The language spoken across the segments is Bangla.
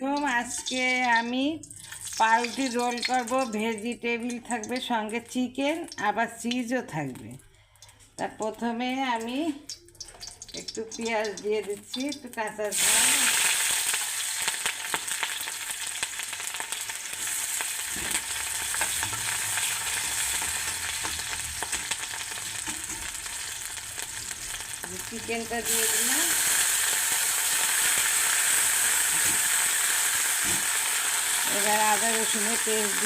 আলাইকুম। আজকে আমি পাউরুটি রোল করব। ভেজিটেবিল থাকবে, সঙ্গে চিকেন, আবার চিজও থাকবে। তা প্রথমে আমি একটু পেঁয়াজ দিয়ে দিচ্ছি, একটু কাঁচা ঝাল, চিকেনটা দিয়ে দিলাম। এবার আদা রসুনের পেস্ট,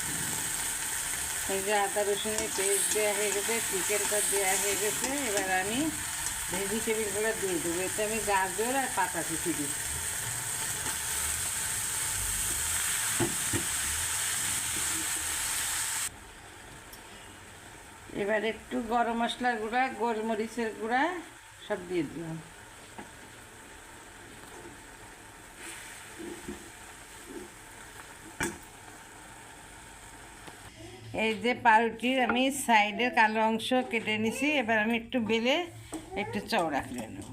এই যে আদা রসুনের পেস্ট দেওয়া হয়ে গেছে, চিকেনটা দেওয়া হয়ে গেছে। এবার আমি ভেজিটেবিলগুলো দিয়ে দেবো। এতে আমি গাজর আর পাতা কুচি দিচ্ছি। এবার একটু গরম মশলার গুঁড়া, গোলমরিচের গুঁড়া সব দিয়ে দিলাম। এই যে পাউরুটির আমি সাইডের কালো অংশ কেটে নিছি। এবার আমি একটু বেলে একটু চওড়া করে নেব।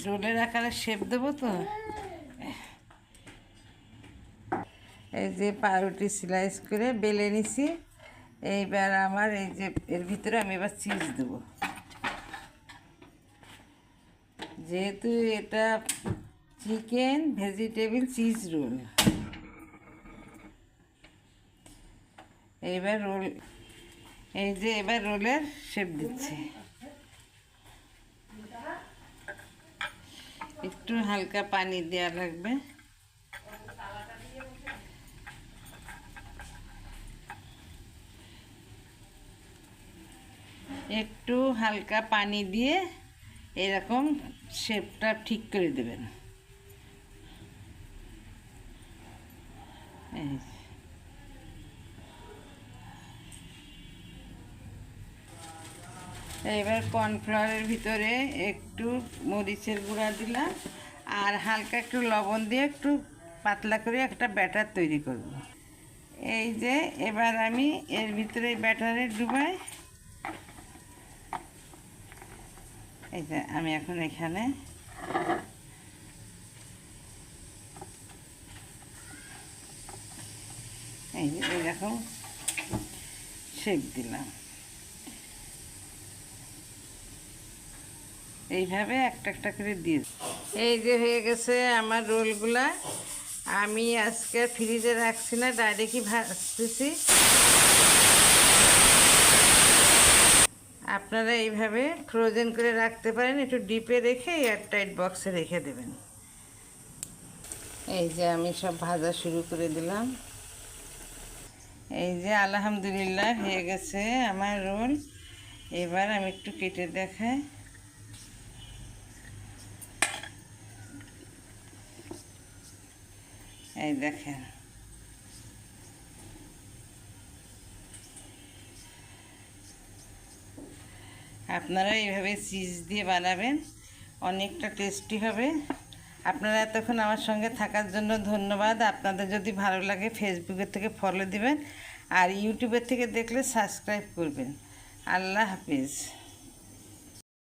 রোলের আকারে শেপ দেবো তো। এই যে পাউরুটি স্লাইস করে বেলে নিছি। এইবার আমার এই যে এর ভিতরে আমি এবার চিজ দেবো। যেহেতু এটা চিকেন ভেজিটেবিল চিজ রোল, এইবার রোল, এই যে এবার রোলের শেপ দিচ্ছি। একটু হালকা পানি দেওয়া লাগবে। একটু হালকা পানি দিয়ে এরকম শেপটা ঠিক করে দেবেন। এবার কর্নফ্লাওয়ারের ভিতরে একটু মরিচের গুঁড়া দিলাম আর হালকা একটু লবণ দিয়ে একটু পাতলা করে একটা ব্যাটার তৈরি করব। এই যে এবার আমি এর ভিতরে ব্যাটারে ডুবাই। এই যে আমি এখন এখানে এই যে এরকম শেপ দিলাম। এইভাবে একটা একটা করে দিয়ে, এই যে হয়ে গেছে আমার রোলগুলা। আমি আজকে ফ্রিজে রাখছি না, ডাইরেক্টই ভাজতেছি। আপনারা এইভাবে ফ্রোজেন করে রাখতে পারেন, একটু ডিপে রেখে এয়ারটাইট বক্সে রেখে দেবেন। এই যে আমি সব ভাজা শুরু করে দিলাম। এই যে আলহামদুলিল্লাহ হয়ে গেছে আমার রোল। এবার আমি একটু কেটে দেখাই। এই দেখেন, আপনারা এইভাবে চিজ দিয়ে বানাবেন, অনেকটা টেস্টি হবে। আপনারা এতক্ষণ আমার সঙ্গে থাকার জন্য ধন্যবাদ। আপনাদের যদি ভালো লাগে ফেসবুকের থেকে ফলো দিবেন, আর ইউটিউবের থেকে দেখলে সাবস্ক্রাইব করবেন। আল্লাহ হাফিজ।